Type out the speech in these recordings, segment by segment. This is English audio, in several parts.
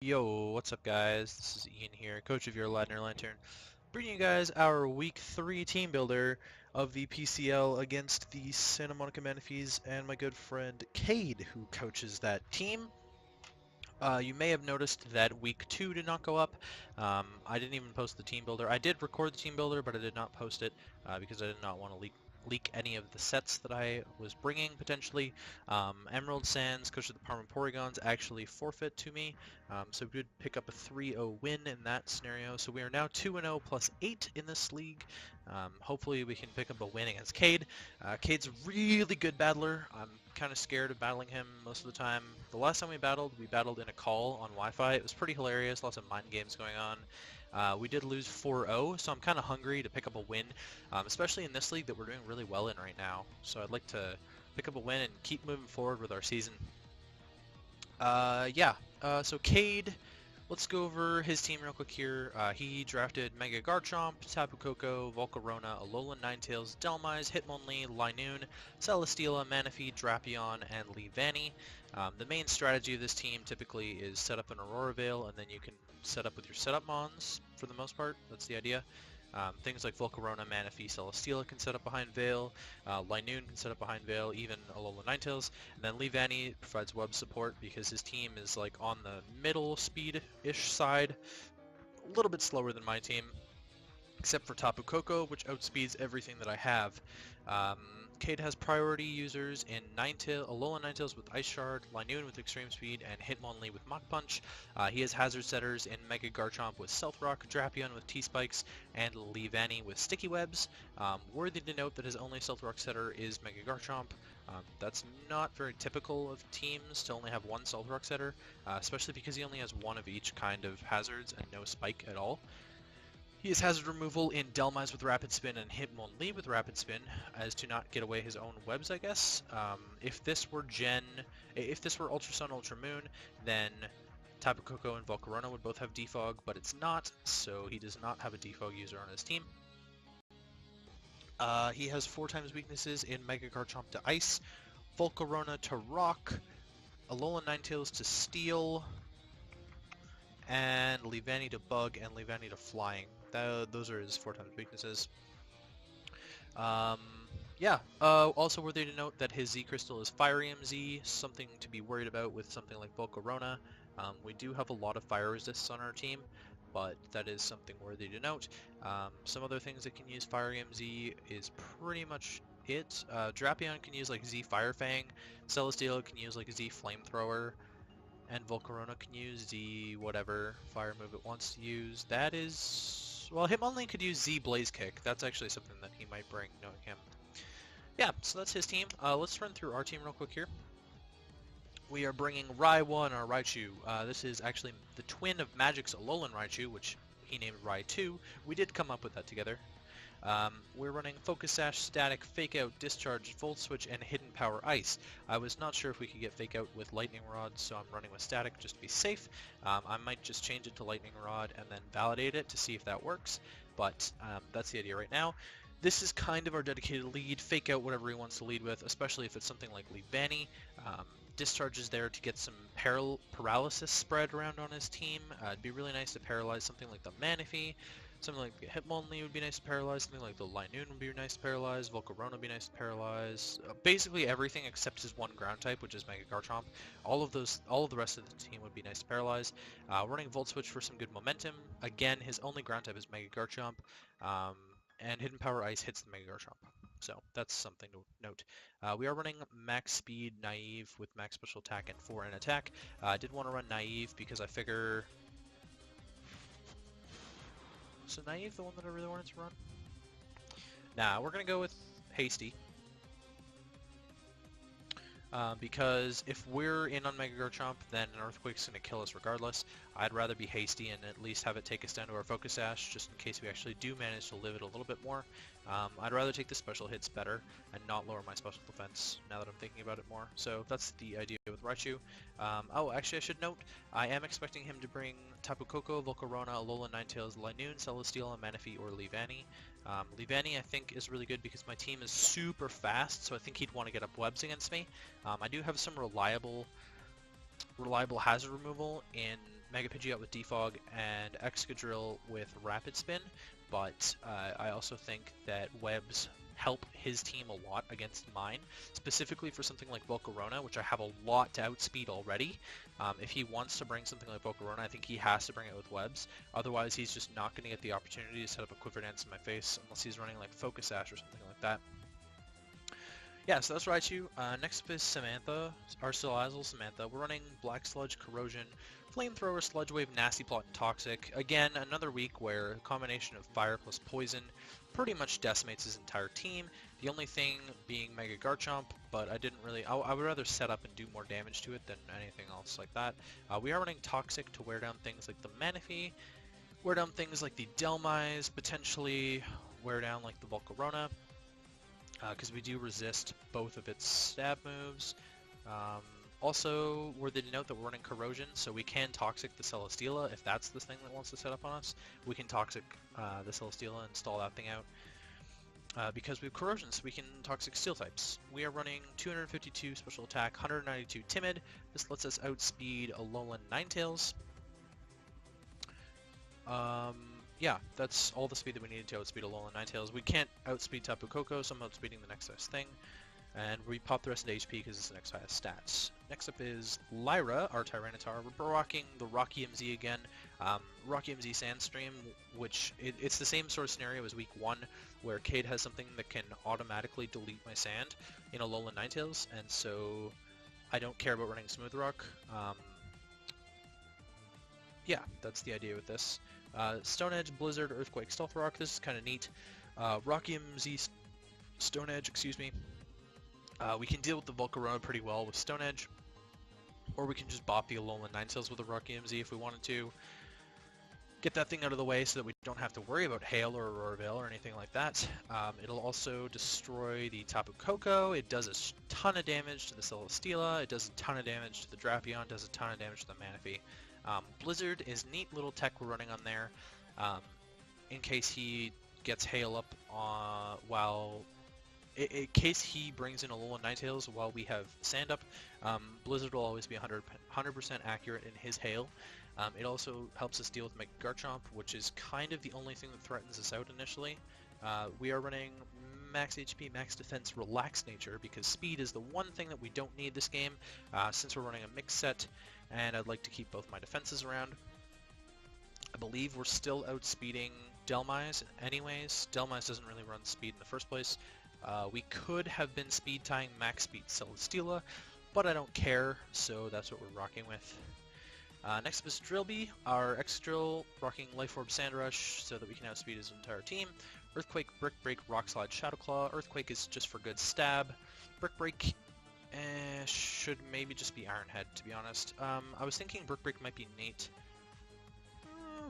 Yo, what's up guys? This is Ian here, coach of your Ladner Lanturn, bringing you guys our Week 3 team builder of the PCL against the Santa Monica Manaphys and my good friend Kade, who coaches that team. You may have noticed that Week 2 did not go up. I didn't even post the team builder. I did record the team builder, but I did not post it because I did not want to leak any of the sets that I was bringing potentially. Emerald Sands, Coach of the Parma Porygons, actually forfeit to me, so we did pick up a 3-0 win in that scenario. So we are now 2-0 plus 8 in this league. Hopefully we can pick up a win against Kade. Kade's a really good battler. I'm kind of scared of battling him most of the time. The last time we battled in a call on Wi-Fi. It was pretty hilarious, lots of mind games going on. We did lose 4-0, so I'm kind of hungry to pick up a win, especially in this league that we're doing really well in right now. So I'd like to pick up a win and keep moving forward with our season. So Kade, let's go over his team real quick here. He drafted Mega Garchomp, Tapu Koko, Volcarona, Alolan Ninetales, Dhelmise, Hitmonlee, Linoon, Celesteela, Manaphy, Drapion, and Leavanny. The main strategy of this team typically is set up an Aurora Veil, and then you can set up with your setup mons for the most part. That's the idea. Things like Volcarona, Manaphy, Celesteela can set up behind Veil, Linoon can set up behind Veil, even Alolan Ninetales, and then Leavanny provides web support because his team is like on the middle speed-ish side, a little bit slower than my team, except for Tapu Koko, which outspeeds everything that I have. Kade has priority users in Alolan Ninetales with Ice Shard, Linoon with Extreme Speed, and Hitmonlee with Mach Punch. He has hazard setters in Mega Garchomp with Stealth Rock, Drapion with T-Spikes, and Leavanny with Sticky Webs. Worthy to note that his only Stealth Rock setter is Mega Garchomp. That's not very typical of teams to only have one Stealth Rock setter, especially because he only has one of each kind of hazards and no Spike at all. He has hazard removal in Dhelmise with Rapid Spin and Hitmonlee with Rapid Spin, as to not get away his own webs, I guess. If this were Ultra Sun, Ultra Moon, then Tapu Koko and Volcarona would both have Defog, but it's not, so he does not have a Defog user on his team. He has 4 times weaknesses in Mega Garchomp to Ice, Volcarona to Rock, Alolan Ninetales to Steel, and Leavanny to Bug, and Leavanny to Flying. Those are his 4 times weaknesses. Also worthy to note that his Z Crystal is Fire EMZ, something to be worried about with something like Volcarona. We do have a lot of fire resists on our team, but that is something worthy to note. Some other things that can use Fire EMZ is pretty much it. Drapion can use like Z Fire Fang, Celesteela can use like Z Flamethrower, and Volcarona can use Z whatever fire move it wants to use. That is... well, Hitmonlee could use Z Blaze Kick. That's actually something that he might bring, knowing him. Yeah, so that's his team. Let's run through our team real quick here. We are bringing Raiwan, our Raichu. This is actually the twin of Magic's Alolan Raichu, which he named Raichu. We did come up with that together. We're running Focus Sash, Static, Fake Out, Discharge, Volt Switch, and Hidden Power Ice. I was not sure if we could get Fake Out with Lightning Rod, so I'm running with Static just to be safe. I might just change it to Lightning Rod and then validate it to see if that works, but that's the idea right now. This is kind of our dedicated lead. Fake Out whatever he wants to lead with, especially if it's something like Leavanny. Discharge is there to get some paralysis spread around on his team. It'd be really nice to paralyze something like the Manaphy. Something like the Hitmonlee would be nice to paralyze, something like the Linoon would be nice to paralyze, Volcarona would be nice to paralyze, basically everything except his one ground type, which is Mega Garchomp. All of the rest of the team would be nice to paralyze. Running Volt Switch for some good momentum. Again, his only ground type is Mega Garchomp, and Hidden Power Ice hits the Mega Garchomp. So that's something to note. We are running Max Speed Naive with Max Special Attack and 4 in Attack. I did want to run Naive because I figure... So Naive the one that I really wanted to run? Nah, we're gonna go with Hasty. Because if we're in on Mega Garchomp, then an Earthquake's gonna kill us regardless. I'd rather be hasty and at least have it take us down to our Focus Sash, just in case we actually do manage to live it a little bit more. I'd rather take the special hits better and not lower my special defense, now that I'm thinking about it more. So that's the idea with Raichu. Oh, actually I should note, I am expecting him to bring Tapu Koko, Volcarona, Alolan Ninetales, Linoon, Celesteela, Manaphy, or Leavanny. Leavanny I think is really good because my team is super fast, so I think he'd want to get up webs against me. I do have some reliable hazard removal in Mega Pidgeot with Defog and Excadrill with Rapid Spin, but I also think that Webs help his team a lot against mine, specifically for something like Volcarona, which I have a lot to outspeed already. If he wants to bring something like Volcarona, I think he has to bring it with Webs. Otherwise, he's just not going to get the opportunity to set up a Quiver Dance in my face unless he's running like Focus Sash or something like that. Yeah, so that's Raichu. Next up is Samantha, Arcelizel Samantha. We're running Black Sludge, Corrosion, Flamethrower, Sludge Wave, Nasty Plot, and Toxic. Again, another week where a combination of Fire plus Poison pretty much decimates his entire team. The only thing being Mega Garchomp, but I didn't really... I would rather set up and do more damage to it than anything else like that. We are running Toxic to wear down things like the Manaphy, wear down things like the Delmise, potentially wear down like the Volcarona, because we do resist both of its stab moves. Also, worthy to note that we're running Corrosion, so we can Toxic the Celesteela if that's the thing that wants to set up on us. We can Toxic the Celesteela and stall that thing out. Because we have Corrosion, so we can Toxic Steel types. We are running 252 Special Attack, 192 Timid. This lets us outspeed Alolan Ninetales. Yeah, that's all the speed that we needed to outspeed Alolan Ninetales. We can't outspeed Tapu Koko, so I'm outspeeding the next highest thing. And we pop the rest into HP because it's the next highest stats. Next up is Lyra, our Tyranitar. We're rocking the Rocky MZ again. Rocky MZ Sandstream, which it's the same sort of scenario as week 1, where Kade has something that can automatically delete my sand in Alolan Ninetales, and so I don't care about running Smooth Rock. Yeah, that's the idea with this. Stone Edge, Blizzard, Earthquake, Stealth Rock. This is kind of neat. Rocky MZ Stone Edge, excuse me. We can deal with the Volcarona pretty well with Stone Edge, or we can just bop the Alolan Ninetales with a Rocky MZ if we wanted to. Get that thing out of the way so that we don't have to worry about Hail or Aurora Veil or anything like that. It'll also destroy the Tapu Koko. It does a ton of damage to the Celesteela. It does a ton of damage to the Drapion. Does a ton of damage to the Manaphy. Blizzard is neat little tech we're running on there, in case he gets Hail up while... In case he brings in Alolan Ninetales while we have Sand up, Blizzard will always be 100% accurate in his Hail. It also helps us deal with Mega Garchomp, which is kind of the only thing that threatens us out initially. We are running Max HP, Max Defense, Relaxed Nature, because speed is the one thing that we don't need this game, since we're running a mix set, and I'd like to keep both my defenses around. I believe we're still outspeeding Delmise anyways. Delmise doesn't really run speed in the first place. We could have been speed tying Max Speed Celesteela, but I don't care, so that's what we're rocking with. Next up is Drillbee, our Excadrill, rocking Life Orb Sandrush so that we can outspeed his entire team. Earthquake, Brick Break, Rock Slide, Shadow Claw. Earthquake is just for good stab. Brick Break should maybe just be Iron Head, to be honest. I was thinking Brick Break might be neat.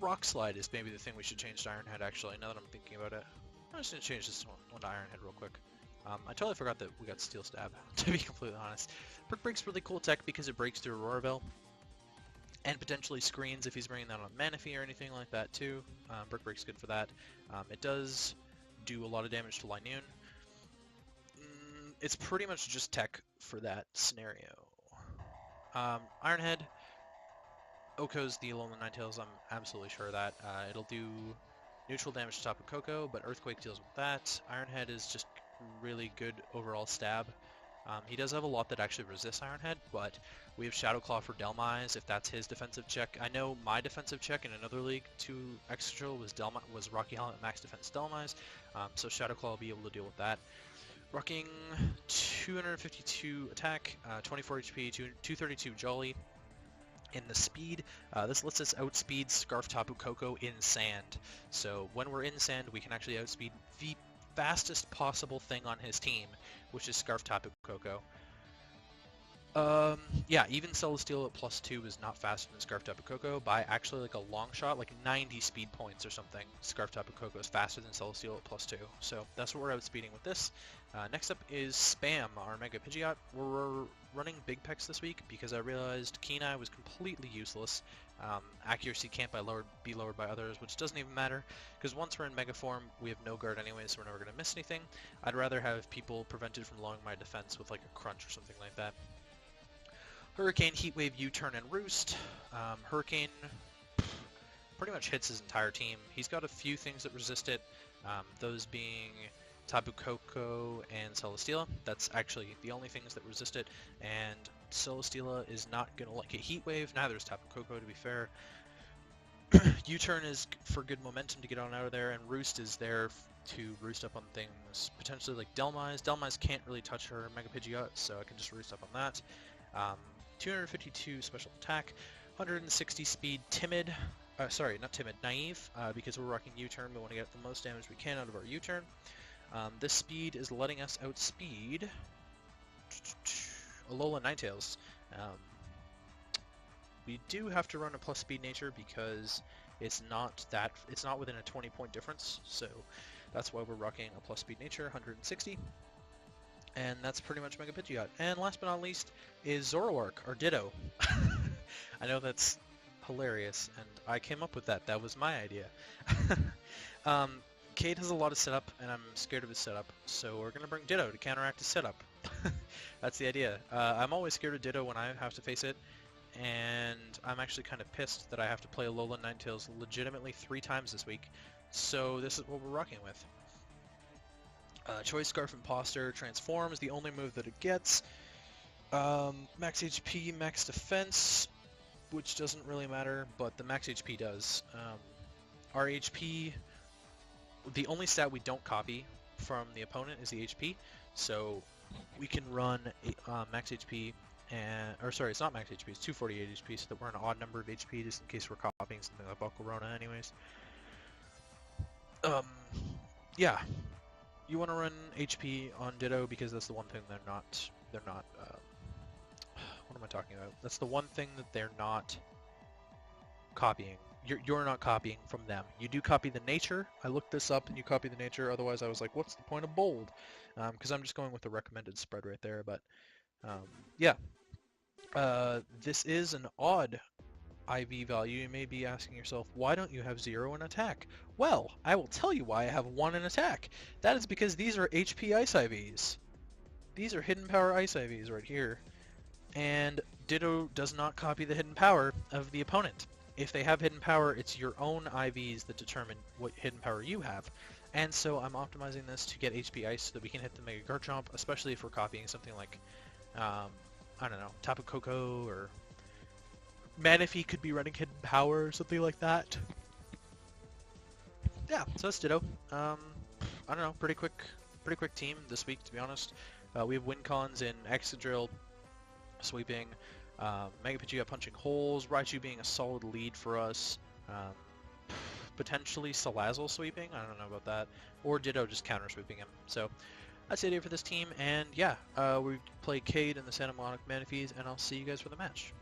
Rock Slide is maybe the thing we should change to Iron Head, actually, now that I'm thinking about it. I'm just going to change this one to Iron Head real quick. I totally forgot that we got Steel Stab, to be completely honest. Brick Break's really cool tech because it breaks through Aurora Veil, and potentially screens if he's bringing that on Manaphy or anything like that too. Brick Break's good for that. It does do a lot of damage to Linoon. It's pretty much just tech for that scenario. Iron Head, Oko's the Alolan Ninetales, I'm absolutely sure of that. It'll do neutral damage to Tapu Koko, but Earthquake deals with that. Iron Head is just really good overall stab. He does have a lot that actually resists Iron Head, but we have Shadow Claw for Delmise if that's his defensive check. I know my defensive check in another league to Excadrill was Rocky Helmet Max Defense Delmise, so Shadow Claw will be able to deal with that. Rocking 252 attack, 24 HP, 232 Jolly. In the speed, this lets us outspeed Scarf Tapu Koko in sand. So when we're in sand, we can actually outspeed the fastest possible thing on his team, which is Scarf Tapu Koko. Yeah, even Celesteela at +2 is not faster than Scarf Tapu Koko by actually like a long shot, like 90 speed points or something. Scarf Tapu Koko is faster than Celesteela at +2, so that's what we're outspeeding with this. Next up is Spam, our Mega Pidgeot. We're running Big Pecs this week because I realized Kenai was completely useless. Accuracy can't be lowered by others, which doesn't even matter, because once we're in Mega Form, we have no guard anyway, so we're never going to miss anything. I'd rather have people prevented from lowering my defense with like a Crunch or something like that. Hurricane, Heatwave, U-Turn, and Roost. Hurricane pretty much hits his entire team. He's got a few things that resist it, those being Tapu Koko and Celesteela. That's actually the only things that resist it, and Celesteela is not going to like a Heat Wave, neither is Tapu Koko, to be fair. U-Turn is for good momentum to get on out of there, and Roost is there to roost up on things, potentially like Delmise. Delmise can't really touch her Mega Pidgeot, so I can just roost up on that. 252 special attack, 160 speed, timid, sorry, not timid, naive, because we're rocking U-Turn, we want to get the most damage we can out of our U-Turn. This speed is letting us outspeed Alola Ninetales. We do have to run a plus speed nature because it's not within a 20-point difference, so that's why we're rocking a plus speed nature, 160. And that's pretty much Mega Pidgeot. And last but not least is Zoroark, or Ditto. I know that's hilarious, and I came up with that. That was my idea. Kade has a lot of setup, and I'm scared of his setup, so we're going to bring Ditto to counteract his setup. That's the idea. I'm always scared of Ditto when I have to face it, and I'm actually kind of pissed that I have to play Alola Ninetales legitimately 3 times this week, so this is what we're rocking with. Choice Scarf Imposter transforms, the only move that it gets. Max HP, max defense, which doesn't really matter, but the max HP does. Our HP, the only stat we don't copy from the opponent is the HP, so we can run max HP, or sorry, it's not max HP, it's 248 HP, so that we're an odd number of HP, just in case we're copying something like Volcarona anyways. Yeah. You want to run HP on Ditto because that's the one thing they're not, what am I talking about? That's the one thing that they're not copying. You're not copying from them. You do copy the nature. I looked this up and you copy the nature, otherwise I was like, what's the point of bold? Because I'm just going with the recommended spread right there, but yeah. This is an odd IV value. You may be asking yourself, why don't you have 0 in attack? Well, I will tell you why I have 1 in attack. That is because these are HP Ice IVs. These are Hidden Power Ice IVs right here. And Ditto does not copy the Hidden Power of the opponent. If they have Hidden Power, it's your own IVs that determine what Hidden Power you have. And so I'm optimizing this to get HP Ice so that we can hit the Mega Garchomp, especially if we're copying something like, I don't know, Tapu Koko or Manaphy could be running Hidden Power or something like that. Yeah, so that's Ditto. I don't know, pretty quick team this week, to be honest. We have win cons in Excadrill, sweeping, Mega Pidgeot punching holes, Raichu being a solid lead for us, potentially Salazzle sweeping, I don't know about that, or Ditto just counter sweeping him. So that's the idea for this team, and yeah, we play Kade in the Santa Monica Manaphys, and I'll see you guys for the match.